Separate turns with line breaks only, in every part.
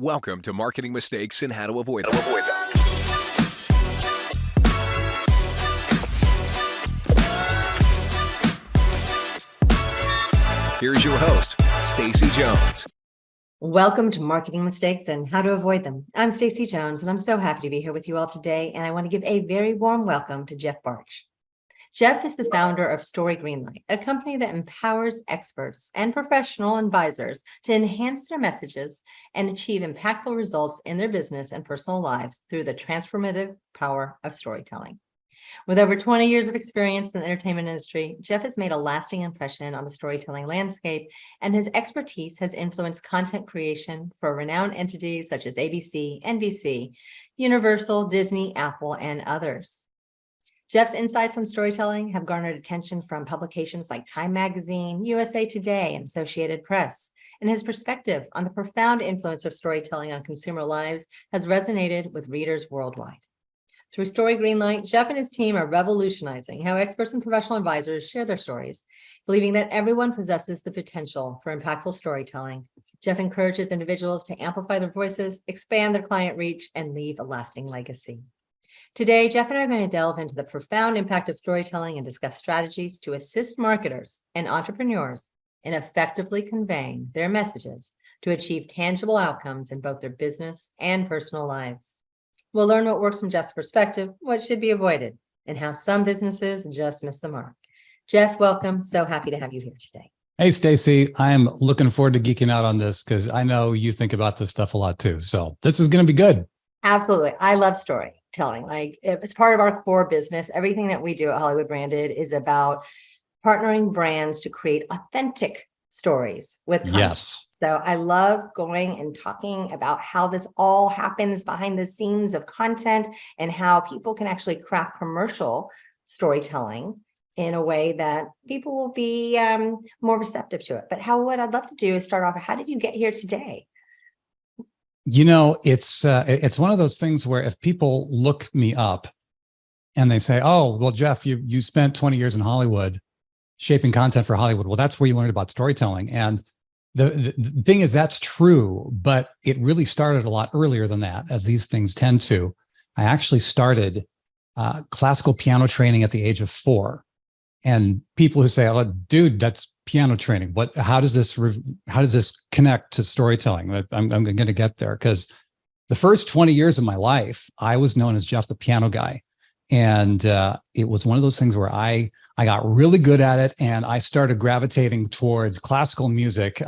Welcome to Marketing Mistakes and How to Avoid Them. Here's your host, Stacey Jones.
Welcome to Marketing Mistakes and How to Avoid Them. I'm Stacey Jones, and I'm so happy to be here with you all today. And I want to give a very warm welcome to Jeff Bartsch. Jeff is the founder of Story Greenlight, a company that empowers experts and professional advisors to enhance their messages and achieve impactful results in their business and personal lives through the transformative power of storytelling. With over 20 years of experience in the entertainment industry, Jeff has made a lasting impression on the storytelling landscape, and his expertise has influenced content creation for renowned entities such as ABC, NBC, Universal, Disney, Apple, and others. Jeff's insights on storytelling have garnered attention from publications like Time Magazine, USA Today, and Associated Press, and his perspective on the profound influence of storytelling on consumer lives has resonated with readers worldwide. Through Story Greenlight, Jeff and his team are revolutionizing how experts and professional advisors share their stories, believing that everyone possesses the potential for impactful storytelling. Jeff encourages individuals to amplify their voices, expand their client reach, and leave a lasting legacy. Today, Jeff and I are going to delve into the profound impact of storytelling and discuss strategies to assist marketers and entrepreneurs in effectively conveying their messages to achieve tangible outcomes in both their business and personal lives. We'll learn what works from Jeff's perspective, what should be avoided, and how some businesses just miss the mark. Jeff, welcome. So happy to have you here today.
Hey, Stacey, I am looking forward to geeking out on this because I know you think about this stuff a lot too. So this is going to be good.
Absolutely. I love storytelling. Like, it's part of our core business. Everything that we do at Hollywood Branded is about partnering brands to create authentic stories with content.
Yes.
So I love going and talking about how this all happens behind the scenes of content and how people can actually craft commercial storytelling in a way that people will be more receptive to it. But what I'd love to do is start off, how did you get here today?
You know, it's one of those things where if people look me up and they say, oh, well, Jeff, you spent 20 years in Hollywood shaping content for Hollywood. Well, that's where you learned about storytelling. And the thing is, that's true, but it really started a lot earlier than that, as these things tend to. I actually started classical piano training at the age of 4. And people who say, oh, dude, that's piano training. How does this connect to storytelling? I'm going to get there, because the first 20 years of my life, I was known as Jeff the piano guy. And it was one of those things where I got really good at it, and I started gravitating towards classical music.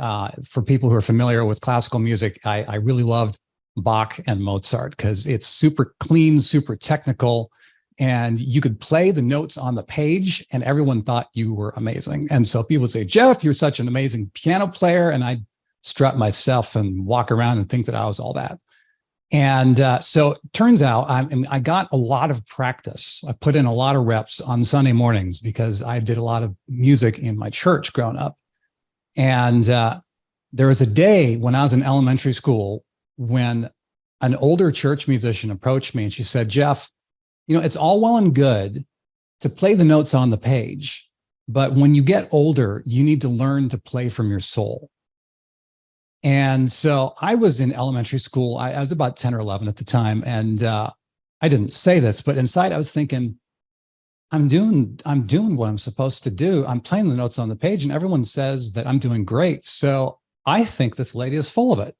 For people who are familiar with classical music, I really loved Bach and Mozart because it's super clean, super technical, and you could play the notes on the page and everyone thought you were amazing. And so people would say, Jeff, you're such an amazing piano player. And I'd strut myself and walk around and think that I was all that. And so it turns out I got a lot of practice. I put in a lot of reps on Sunday mornings because I did a lot of music in my church growing up. And there was a day when I was in elementary school when an older church musician approached me and she said, Jeff, you know, it's all well and good to play the notes on the page, but when you get older, you need to learn to play from your soul. And so I was in elementary school. I was about 10 or 11 at the time. And I didn't say this, but inside I was thinking, I'm doing what I'm supposed to do. I'm playing the notes on the page and everyone says that I'm doing great. So I think this lady is full of it.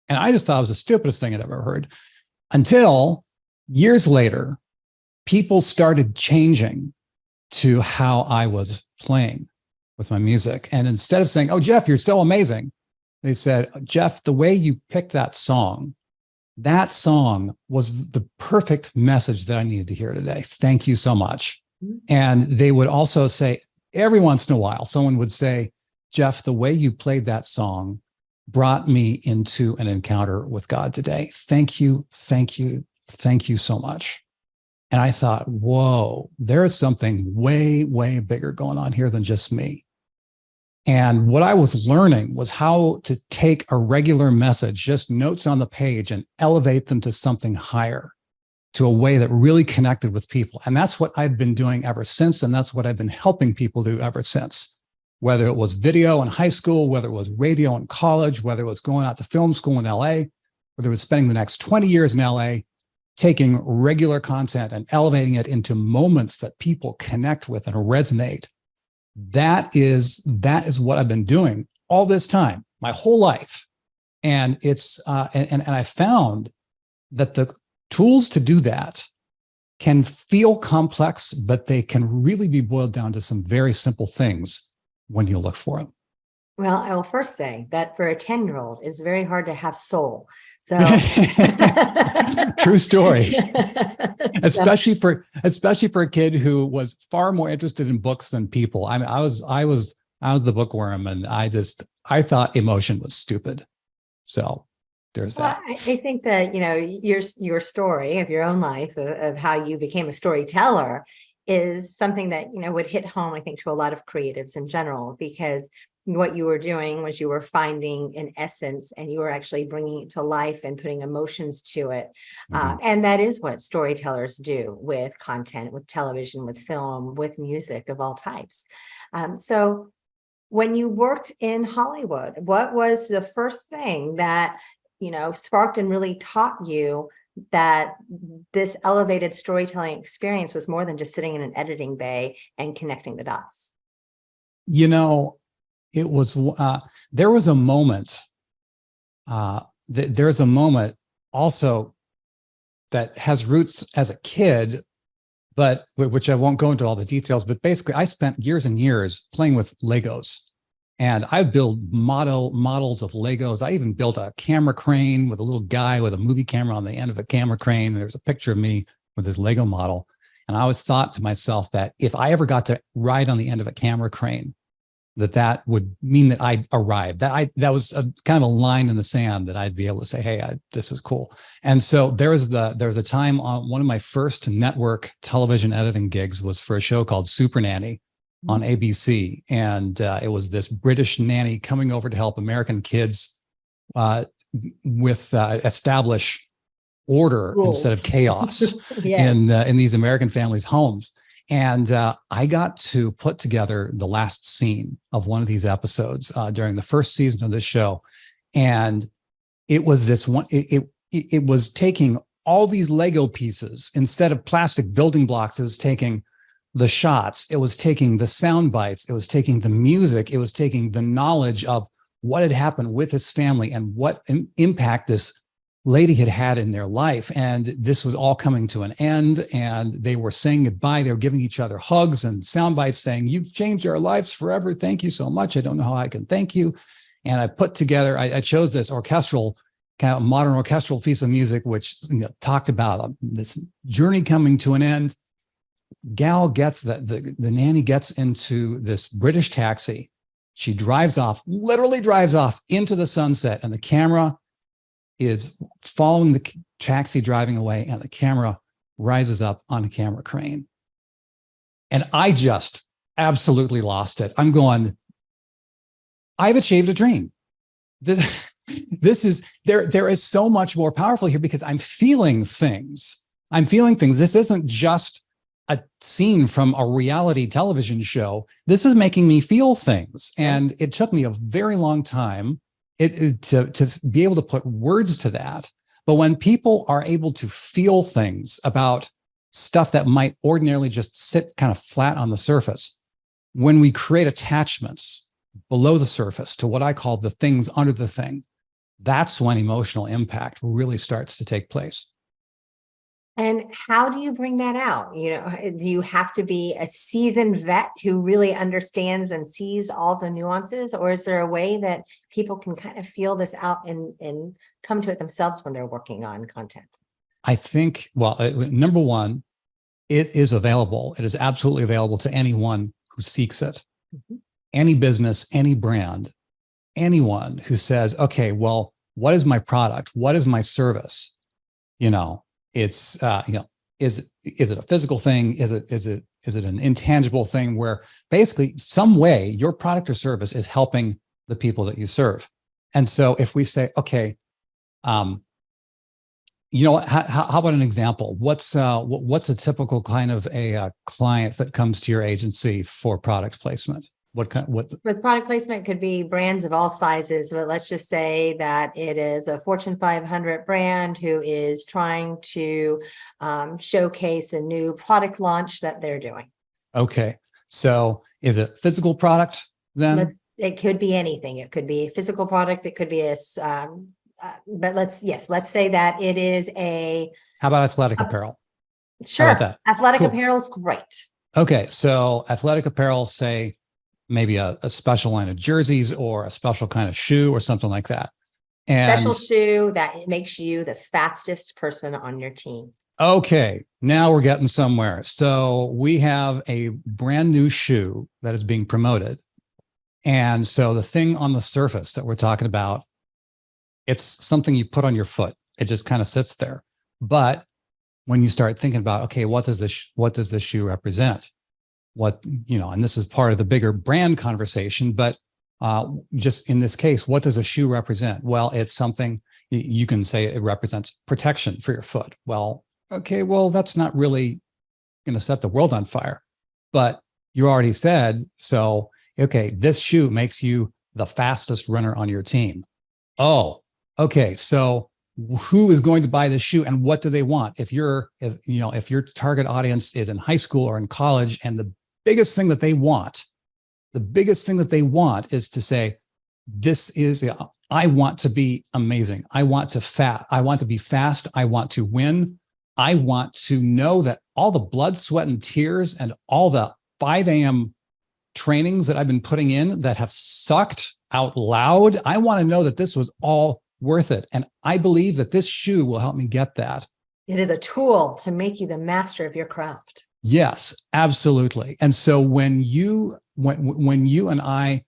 And I just thought it was the stupidest thing I'd ever heard, until years later, people started changing to how I was playing with my music. And instead of saying, oh, Jeff, you're so amazing, they said, Jeff, the way you picked that song was the perfect message that I needed to hear today. Thank you so much. And they would also say, every once in a while, someone would say, Jeff, the way you played that song brought me into an encounter with God today. Thank you. Thank you. Thank you so much. And I thought, whoa, there is something way, way bigger going on here than just me. And what I was learning was how to take a regular message, just notes on the page, and elevate them to something higher, to a way that really connected with people. And that's what I've been doing ever since. And that's what I've been helping people do ever since. Whether it was video in high school, whether it was radio in college, whether it was going out to film school in LA, whether it was spending the next 20 years in LA, taking regular content and elevating it into moments that people connect with and resonate. That is what I've been doing all this time, my whole life. And it's and I found that the tools to do that can feel complex, but they can really be boiled down to some very simple things when you look for them.
Well, I will first say that for a 10-year-old, it's very hard to have soul. So
true story.
So-
especially for a kid who was far more interested in books than people. I mean, I was the bookworm, and I thought emotion was stupid. So there's
Well,
that.
I think that, your story of your own life, of how you became a storyteller, is something that, would hit home, I think, to a lot of creatives in general, because what you were doing was you were finding an essence and you were actually bringing it to life and putting emotions to it. And that is what storytellers do with content, with television, with film, with music of all types. So when you worked in Hollywood, what was the first thing that, sparked and really taught you that this elevated storytelling experience was more than just sitting in an editing bay and connecting the dots?
It was there was a moment there's a moment also that has roots as a kid, but which I won't go into all the details, but basically I spent years and years playing with Legos, and I built models of Legos. I even built a camera crane with a little guy with a movie camera on the end of a camera crane. And there's a picture of me with this Lego model. And I always thought to myself that if I ever got to ride on the end of a camera crane, that would mean that I'd arrived. That was a kind of a line in the sand that I'd be able to say, hey, this is cool. And so there was a time on one of my first network television editing gigs was for a show called Super Nanny on ABC. And it was this British nanny coming over to help American kids with establish order
Rules.
instead of chaos
Yes.
in these American families' homes. And I got to put together the last scene of one of these episodes during the first season of this show. And it was this one, it was taking all these Lego pieces instead of plastic building blocks. It was taking the shots, it was taking the sound bites, it was taking the music, it was taking the knowledge of what had happened with his family and what impact this lady had in their life. And this was all coming to an end, and they were saying goodbye. They were giving each other hugs and sound bites saying, you've changed our lives forever. Thank you so much. I don't know how I can thank you. And I put together, I chose this orchestral, kind of modern orchestral piece of music, which talked about this journey coming to an end. Gal gets the nanny gets into this British taxi. She drives off, literally drives off into the sunset, and the camera is following the taxi driving away, and the camera rises up on a camera crane. And I just absolutely lost it. I'm going, I've achieved a dream. This is, there is so much more powerful here because I'm feeling things. This isn't just a scene from a reality television show. This is making me feel things. And it took me a very long time to be able to put words to that. But when people are able to feel things about stuff that might ordinarily just sit kind of flat on the surface, when we create attachments below the surface to what I call the things under the thing, that's when emotional impact really starts to take place.
And how do you bring that out? Do you have to be a seasoned vet who really understands and sees all the nuances? Or is there a way that people can kind of feel this out and come to it themselves when they're working on content?
I think, well, number one, it is available. It is absolutely available to anyone who seeks it. Mm-hmm. Any business, any brand, anyone who says, okay, well, what is my product? What is my service? It's is it a physical thing? Is it an intangible thing where basically some way your product or service is helping the people that you serve? And so if we say, okay, how about an example? What's a typical kind of a client that comes to your agency for product placement? What kind? What?
With product placement, it could be brands of all sizes, but let's just say that it is a Fortune 500 brand who is trying to showcase a new product launch that they're doing.
Okay. So is it physical product then?
It could be anything. It could be a physical product. It could be but let's say that it is
How about athletic apparel?
Sure.
How about that?
Athletic
Cool.
apparel is great.
Okay. So athletic apparel, say maybe a special line of jerseys or a special kind of shoe or something like that. And
Special shoe that makes you the fastest person on your team.
okay, now we're getting somewhere. So we have a brand new shoe that is being promoted. And so the thing on the surface that we're talking about, it's something you put on your foot. It just kind of sits there. But when you start thinking about, okay, what does this shoe represent? And this is part of the bigger brand conversation, but just in this case, what does a shoe represent? Well, it's something you can say it represents protection for your foot. Well, okay, well, that's not really going to set the world on fire, but you already said, so, okay, this shoe makes you the fastest runner on your team. Oh, okay. So who is going to buy this shoe and what do they want? If your target audience is in high school or in college, and the biggest thing that they want is to say, I want to be amazing. I want to be fast. I want to win. I want to know that all the blood, sweat, and tears and all the 5 a.m. trainings that I've been putting in that have sucked out loud, I want to know that this was all worth it. And I believe that this shoe will help me get that.
It is a tool to make you the master of your craft.
Yes, absolutely. And so when you and I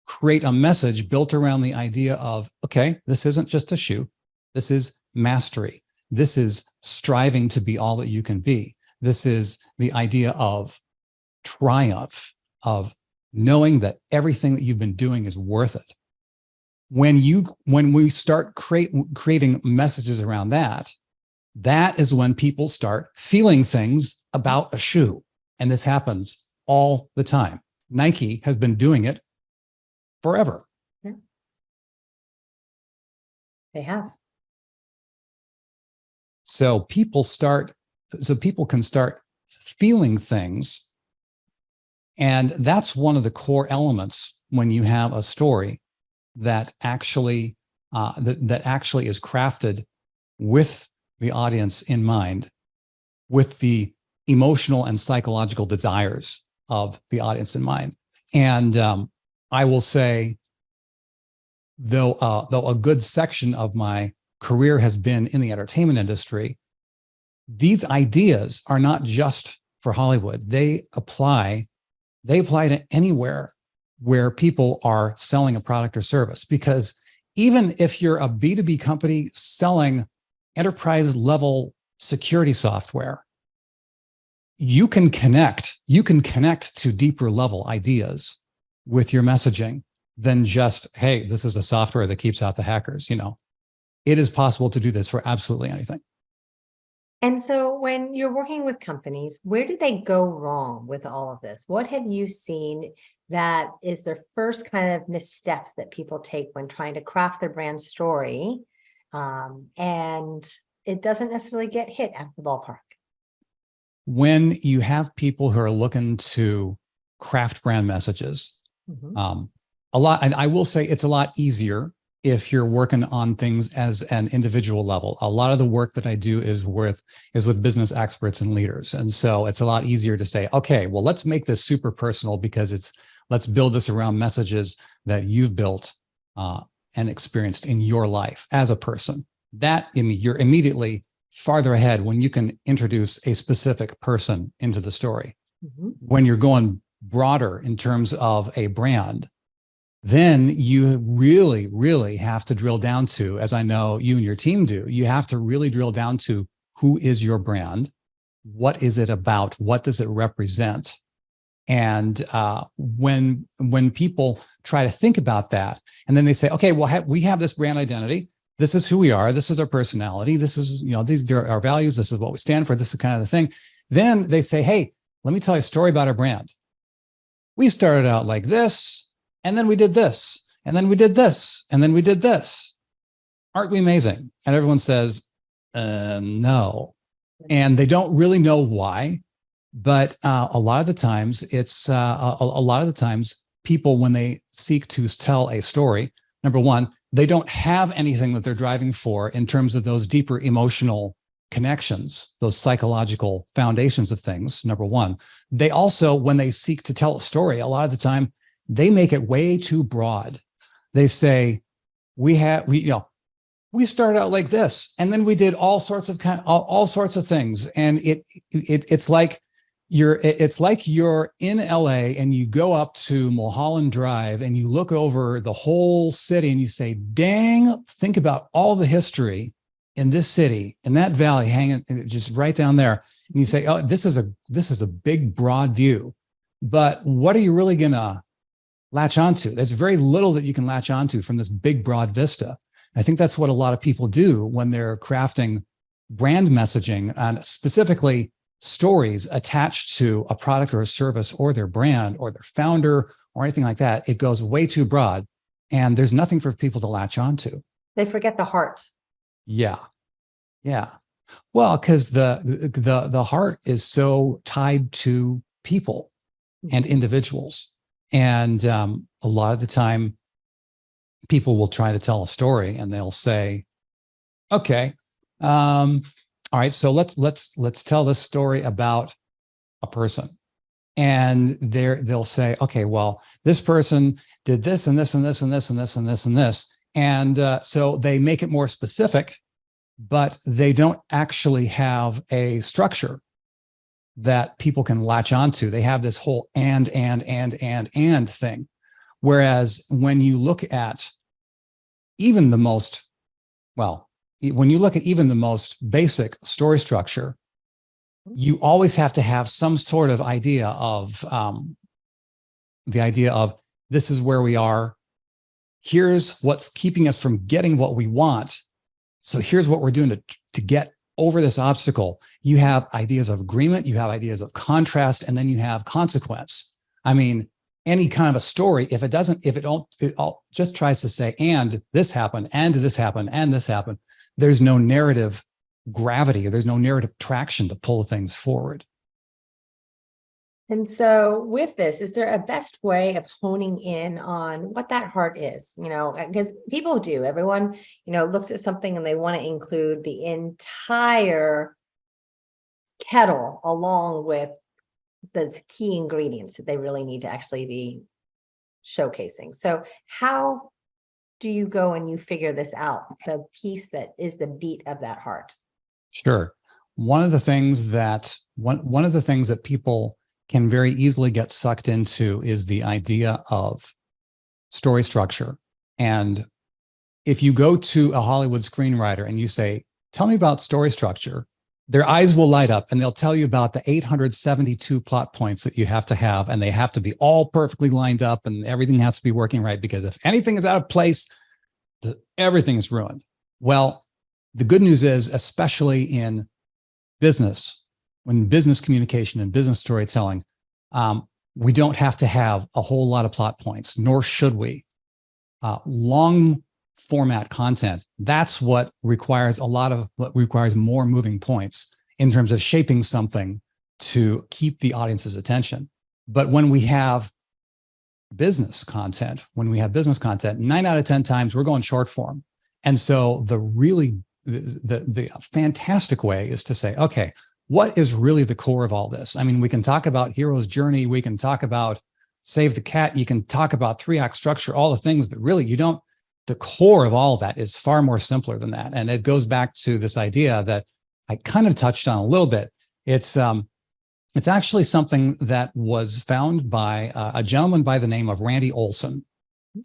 create a message built around the idea of, okay, this isn't just a shoe, this is mastery. This is striving to be all that you can be. This is the idea of triumph, of knowing that everything that you've been doing is worth it. When we start creating messages around that, that is when people start feeling things about a shoe. And this happens all the time. Nike has been doing it forever.
Yeah. They have.
So people can start feeling things. And that's one of the core elements when you have a story that actually is crafted with the audience in mind, with the emotional and psychological desires of the audience in mind. And I will say, though a good section of my career has been in the entertainment industry, these ideas are not just for Hollywood. They apply to anywhere where people are selling a product or service. Because even if you're a B2B company selling enterprise level security software, you can connect to deeper level ideas with your messaging than just, hey, this is a software that keeps out the hackers. It is possible to do this for absolutely anything.
And so when you're working with companies, where do they go wrong with all of this? What have you seen that is their first kind of misstep that people take when trying to craft their brand story, and it doesn't necessarily get hit at the ballpark?
When you have people who are looking to craft brand messages, a lot, and I will say it's a lot easier if you're working on things as an individual level. A lot of the work that I do is with business experts and leaders. And so it's a lot easier to say, okay, well, let's make this super personal because let's build this around messages that you've built and experienced in your life as a person. You're immediately farther ahead when you can introduce a specific person into the story. When you're going broader in terms of a brand, then you really, really have to drill down to, as I know you and your team do, you have to really drill down to who is your brand? What is it about? What does it represent? And when people try to think about that, and then they say, okay, well, we have this brand identity. This is who we are. This is our personality. This is, these are our values. This is what we stand for. This is kind of the thing. Then they say, hey, let me tell you a story about our brand. we started out like this, and then we did this, and then we did this, and then we did this. Aren't we amazing? And everyone says, no. And they don't really know why. But a lot of the times, it's a lot of the times people, when they seek to tell a story, number one, they don't have anything that they're driving for in terms of those deeper emotional connections, those psychological foundations of things. Number one, they also, when they seek to tell a story, a lot of the time they make it way too broad. They say, we started out like this, and then we did all sorts of things, and it's like you're in LA and you go up to Mulholland Drive and you look over the whole city and you say, dang, think about all the history in this city, in that valley, hanging just right down there. And you say, oh, this is a big, broad view. But what are you really gonna latch onto? There's very little that you can latch onto from this big, broad vista. I think that's what a lot of people do when they're crafting brand messaging, and specifically stories attached to a product or a service or their brand or their founder or anything like that. It goes way too broad, and there's nothing for people to latch onto.
They forget the heart.
Yeah. Well, because the heart is so tied to people and individuals, and a lot of the time, people will try to tell a story and they'll say, "Okay, all right, so let's tell this story about a person," and they'll say, "Okay, well, this person did this and this and this and this and this and this and this," and so they make it more specific, but they don't actually have a structure that people can latch onto. They have this whole and thing. Whereas when you look at even the most, when you look at even the most basic story structure, you always have to have some sort of idea of the idea of, this is where we are. Here's what's keeping us from getting what we want. So here's what we're doing to get over this obstacle. You have ideas of agreement, you have ideas of contrast, and then you have consequence. I mean, any kind of a story, if it all just tries to say, and this happened, and this happened, and this happened, there's no narrative gravity, there's no narrative traction to pull things forward.
And so with this, is there a best way of honing in on what that heart is? Because people do, everyone, looks at something and they want to include the entire kettle along with the key ingredients that they really need to actually be showcasing. So how do you go and you figure this out, the piece that is the beat of that heart?
Sure. One of the things that people can very easily get sucked into is the idea of story structure. And if you go to a Hollywood screenwriter and you say, tell me about story structure, their eyes will light up and they'll tell you about the 872 plot points that you have to have, and they have to be all perfectly lined up and everything has to be working right, because if anything is out of place, everything is ruined. Well, the good news is, especially in business, when business communication and business storytelling, we don't have to have a whole lot of plot points, nor should we. Long format content, that's what requires more moving points in terms of shaping something to keep the audience's attention. But when we have business content, 9 out of 10 times we're going short form. And so the fantastic way is to say, okay, what is really the core of all this? I mean, we can talk about hero's journey, we can talk about save the cat, you can talk about 3-act structure, all the things, but really the core of all of that is far more simpler than that. And it goes back to this idea that I kind of touched on a little bit. It's actually something that was found by a gentleman by the name of Randy Olson.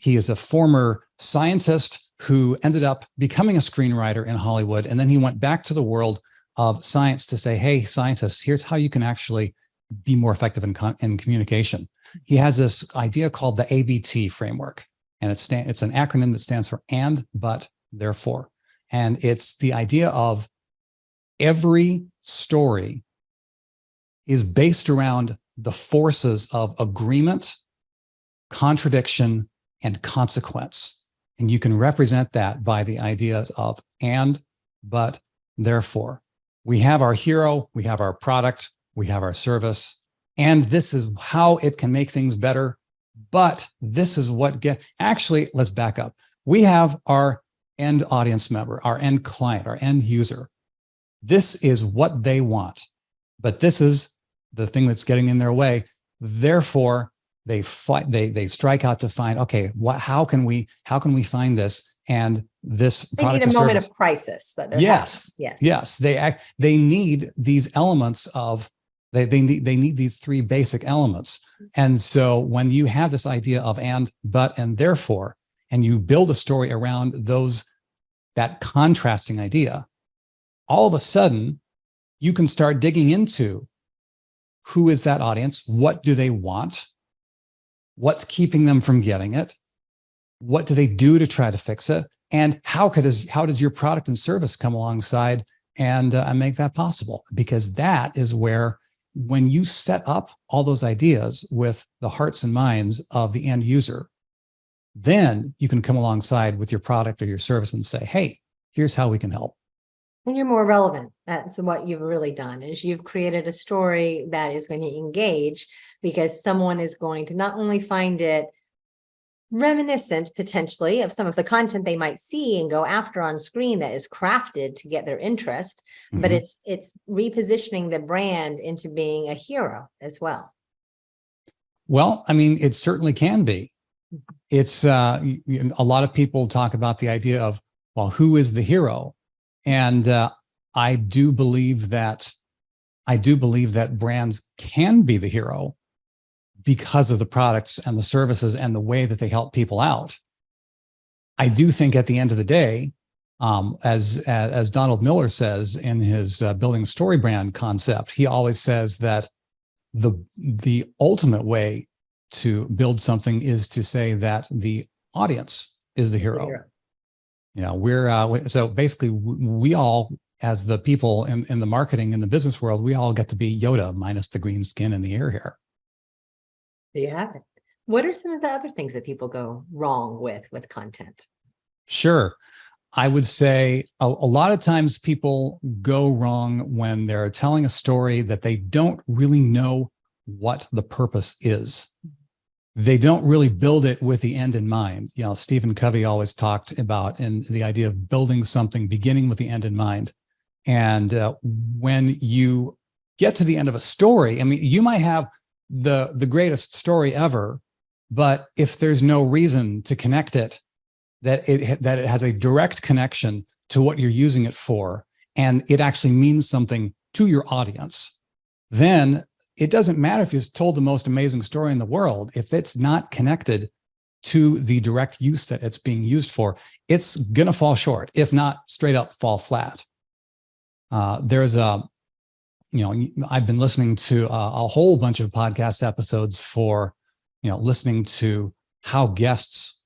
He is a former scientist who ended up becoming a screenwriter in Hollywood. And then he went back to the world of science to say, hey, scientists, here's how you can actually be more effective in communication. He has this idea called the ABT framework. And it's an acronym that stands for and, but, therefore. And it's the idea of every story is based around the forces of agreement contradiction, and consequence. And you can represent that by the ideas of and, but, therefore. We have our hero, we have our product, we have our service, and this is how it can make things better. But this is what actually, let's back up. We have our end audience member, our end client, our end user. This is what they want, but this is the thing that's getting in their way. Therefore, they strike out to find, okay, how can we find this? And this
They
product
need a
or
moment
service.
of crisis that they're
Yes,
having.
yes. They need these elements of they need these three basic elements. And so when you have this idea of and, but, and therefore, and you build a story around that contrasting idea, all of a sudden you can start digging into who is that audience, what do they want, what's keeping them from getting it, what do they do to try to fix it, and how does your product and service come alongside and make that possible? Because that is where, when you set up all those ideas with the hearts and minds of the end user, then you can come alongside with your product or your service and say, hey, here's how we can help.
And you're more relevant. That's what you've really done, is you've created a story that is going to engage, because someone is going to not only find it reminiscent potentially of some of the content they might see and go after on screen that is crafted to get their interest, but it's repositioning the brand into being a hero as well.
Well, I mean, it certainly can be. It's a lot of people talk about the idea of, well, who is the hero? And I do believe that brands can be the hero because of the products and the services and the way that they help people out. I do think at the end of the day, as Donald Miller says in his building story brand concept, he always says that the ultimate way to build something is to say that the audience is the hero. Yeah, so basically we all, as the people in the marketing and the business world, we all get to be Yoda minus the green skin and the ear hair.
There you have it. What are some of the other things that people go wrong with content?
Sure. I would say a lot of times people go wrong when they're telling a story that they don't really know what the purpose is. They don't really build it with the end in mind. You know, Stephen Covey always talked about the idea of building something, beginning with the end in mind. And when you get to the end of a story, I mean, you might have the greatest story ever, but if there's no reason to connect it, that it has a direct connection to what you're using it for, and it actually means something to your audience, then it doesn't matter if you've told the most amazing story in the world. If it's not connected to the direct use that it's being used for, it's going to fall short, if not straight up fall flat. I've been listening to a whole bunch of podcast episodes for, listening to how guests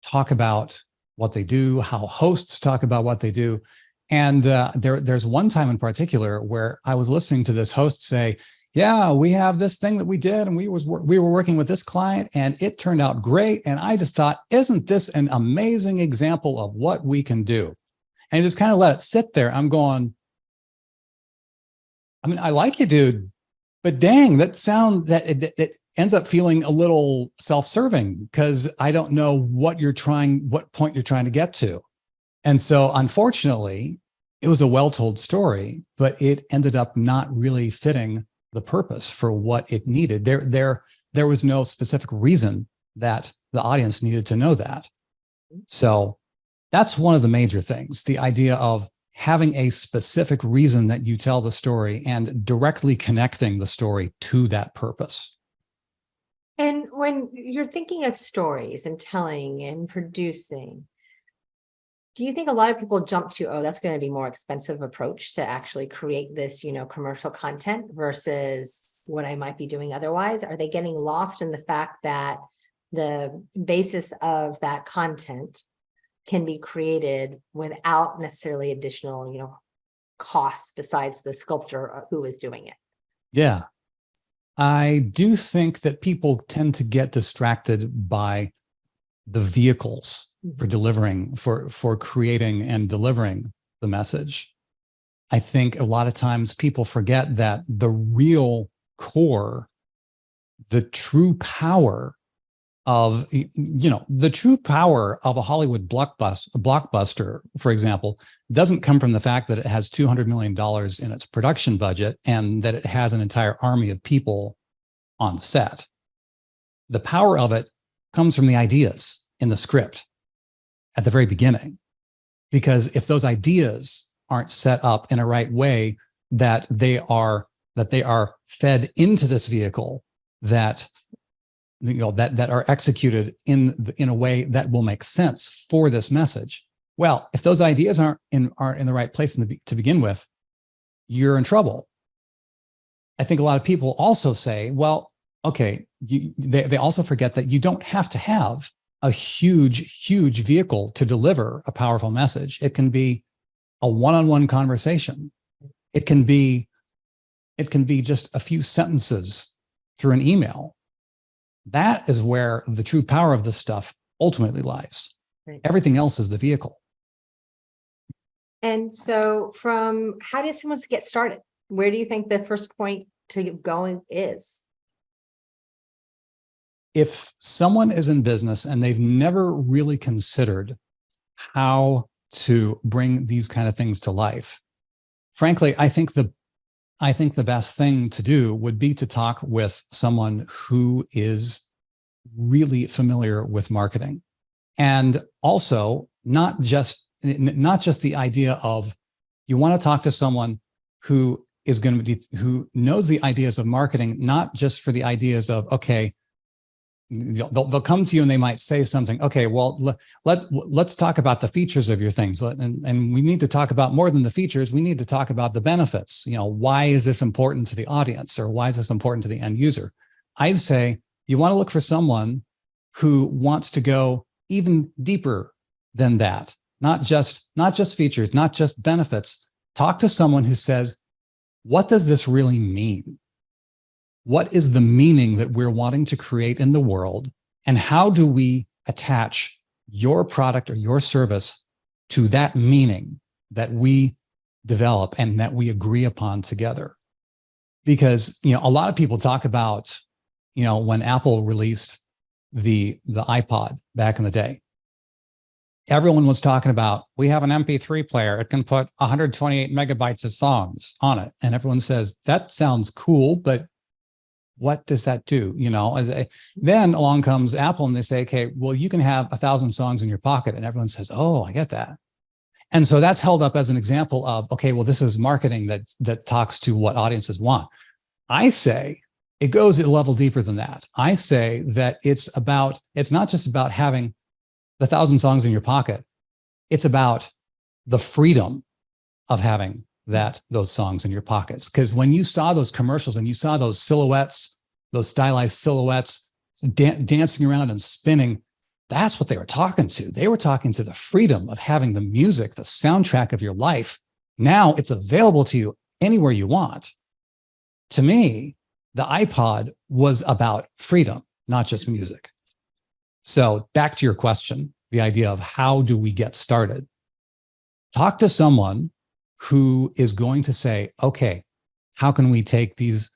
talk about what they do, how hosts talk about what they do. And there's one time in particular where I was listening to this host say, yeah, we have this thing that we did, and we were working with this client, and it turned out great. And I just thought, isn't this an amazing example of what we can do? And just kind of let it sit there. I'm going, I mean, I like you, dude, but dang, it ends up feeling a little self-serving, because I don't know what point you're trying to get to. And so unfortunately, it was a well-told story, but it ended up not really fitting the purpose for what it needed. There was no specific reason that the audience needed to know that. So that's one of the major things, the idea of having a specific reason that you tell the story and directly connecting the story to that purpose.
And when you're thinking of stories and telling and producing, do you think a lot of people jump to, oh, that's going to be more expensive approach to actually create this, commercial content versus what I might be doing otherwise? Are they getting lost in the fact that the basis of that content can be created without necessarily additional, costs besides the sculptor who is doing it?
Yeah. I do think that people tend to get distracted by the vehicles for delivering, for creating and delivering the message. I think a lot of times people forget that the real core, the true power of, the true power of a Hollywood blockbuster, for example, doesn't come from the fact that it has $200 million in its production budget and that it has an entire army of people on the set. The power of it comes from the ideas in the script at the very beginning. Because if those ideas aren't set up in a right way, that they are fed into this vehicle, that that are executed in a way that will make sense for this message. Well, if those ideas aren't in the right place to begin with, you're in trouble. I think a lot of people also say, well, okay, they also forget that you don't have to have a huge vehicle to deliver a powerful message. It can be a one-on-one conversation. It can be just a few sentences through an email. That is where the true power of this stuff ultimately lies.
Right.
Everything else is the vehicle.
And so how does someone get started? Where do you think the first point to get going is?
If someone is in business and they've never really considered how to bring these kind of things to life, frankly, I think the best thing to do would be to talk with someone who is really familiar with marketing. And also not just the idea of, you want to talk to someone who knows the ideas of marketing, not just for the ideas of, okay, they'll come to you and they might say something, okay, well, let's talk about the features of your things. And we need to talk about more than the features. We need to talk about the benefits. Why is this important to the audience, or why is this important to the end user? I'd say you want to look for someone who wants to go even deeper than that. Not just features, not just benefits. Talk to someone who says, what does this really mean? What is the meaning that we're wanting to create in the world? And how do we attach your product or your service to that meaning that we develop and that we agree upon together? Because, a lot of people talk about, when Apple released the iPod back in the day, everyone was talking about, we have an MP3 player. It can put 128 megabytes of songs on it. And everyone says, that sounds cool, but what does that do? Then along comes Apple and they say, okay, well, you can have 1,000 songs in your pocket. And everyone says, oh, I get that. And so that's held up as an example of, okay, well, this is marketing that talks to what audiences want. I say it goes a level deeper than that. I say that it's not just about having the 1,000 songs in your pocket. It's about the freedom of having those songs in your pockets. Because when you saw those commercials and you saw those silhouettes, those stylized silhouettes dancing around and spinning, that's what they were talking to. They were talking to the freedom of having the music, the soundtrack of your life. Now it's available to you anywhere you want. To me, the iPod was about freedom, not just music. So back to your question, the idea of how do we get started? Talk to someone who is going to say, okay, how can we take these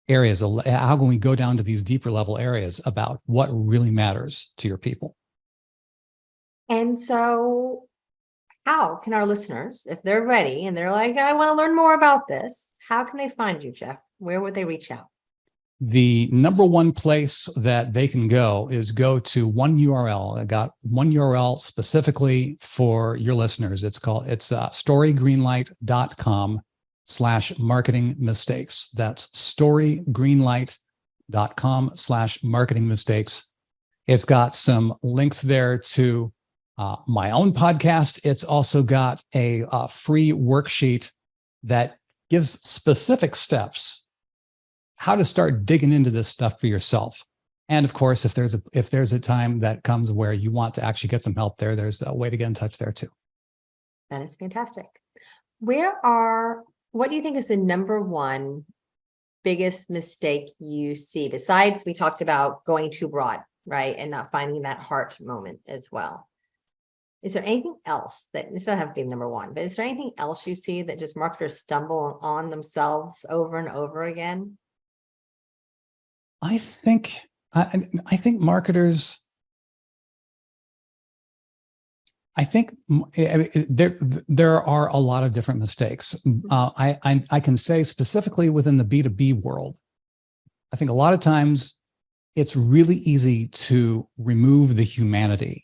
areas, how can we go down to these deeper level areas about what really matters to your people?
And so how can our listeners, if they're ready and they're like, I want to learn more about this, how can they find you, Jeff? Where would they reach out?
The number one place that they can go is go to one URL. I got one URL specifically for your listeners. It's storygreenlight.com/marketing mistakes. That's storygreenlight.com/marketing mistakes. It's got some links there to my own podcast. It's also got a free worksheet that gives specific steps how to start digging into this stuff for yourself. And of course, if there's a time that comes where you want to actually get some help there's a way to get in touch there too.
That is fantastic. What do you think is the number one biggest mistake you see? Besides, we talked about going too broad, right? And not finding that heart moment as well. Is there anything else that, this doesn't have to be number one, but is there anything else you see that just marketers stumble on themselves over and over again?
I think marketers. I think there are a lot of different mistakes. I can say specifically within the B2B world, I think a lot of times it's really easy to remove the humanity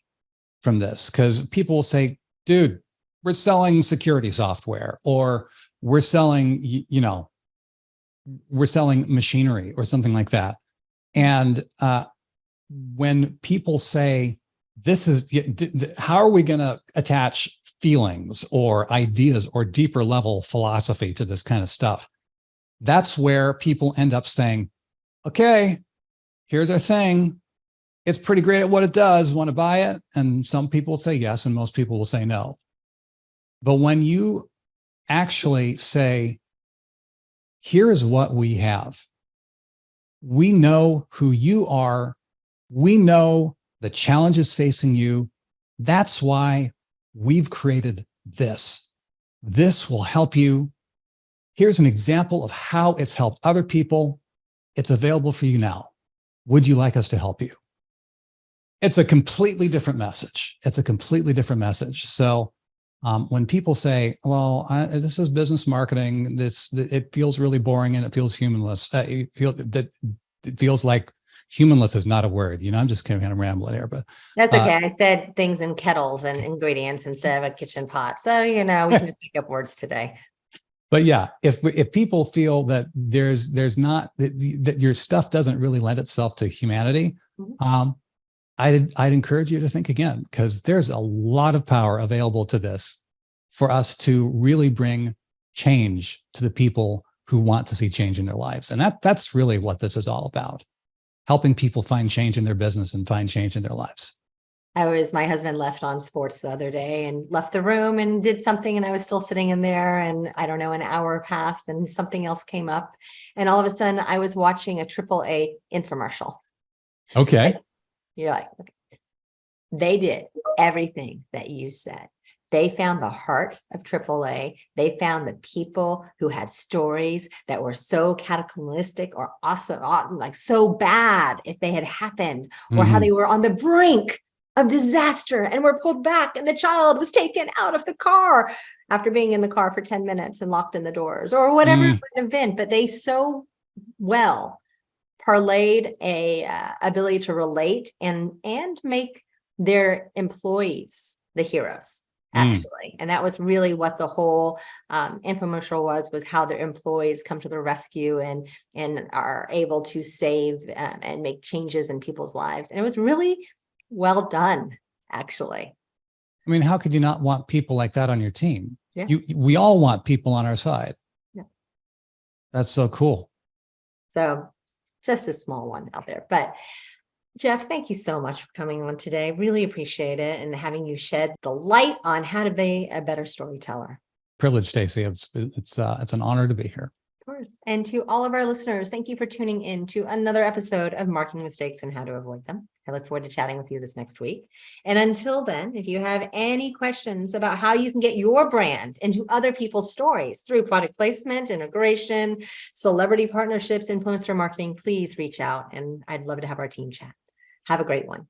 from this, because people will say, dude, we're selling security software, or we're selling, we're selling machinery or something like that. And when people say, this is, how are we going to attach feelings or ideas or deeper level philosophy to this kind of stuff? That's where people end up saying, okay, here's our thing. It's pretty great at what it does. Want to buy it? And some people will say yes, and most people will say no. But when you actually say, here is what we have, we know who you are, we know the challenges facing you. That's why we've created this. This will help you. Here's an example of how it's helped other people. It's available for you now. Would you like us to help you? It's a completely different message. It's a completely different message. So when people say, well, this is business marketing, it feels really boring and it feels humanless. It feels like humanless is not a word. I'm just kind of rambling here, but
that's okay. I said things in kettles and ingredients instead of a kitchen pot. So, we can just pick up words today.
But yeah, if people feel that there's not, that your stuff doesn't really lend itself to humanity, I'd encourage you to think again, because there's a lot of power available to this for us to really bring change to the people who want to see change in their lives. And that's really what this is all about. Helping people find change in their business and find change in their lives.
My husband left on sports the other day and left the room and did something, and I was still sitting in there, and I don't know, an hour passed and something else came up. And all of a sudden I was watching a AAA infomercial.
Okay.
You're like, okay. They did everything that you said. They found the heart of AAA. They found the people who had stories that were so cataclysmic or awesome, like so bad if they had happened, or how they were on the brink of disaster and were pulled back, and the child was taken out of the car after being in the car for 10 minutes and locked in the doors, or whatever it might have been. But they so well parlayed a ability to relate and make their employees the heroes, actually. And that was really what the whole infomercial was how their employees come to the rescue and are able to save and make changes in people's lives. And it was really well done, actually.
I mean, how could you not want people like that on your team?
Yeah.
We all want people on our side.
Yeah.
That's so cool.
So just a small one out there. But Jeff, thank you so much for coming on today. Really appreciate it, and having you shed the light on how to be a better storyteller.
Privilege, Stacey. It's an honor to be here.
Of course. And to all of our listeners, thank you for tuning in to another episode of Marketing Mistakes and How to Avoid Them. I look forward to chatting with you this next week. And until then, if you have any questions about how you can get your brand into other people's stories through product placement, integration, celebrity partnerships, influencer marketing, please reach out, and I'd love to have our team chat. Have a great one.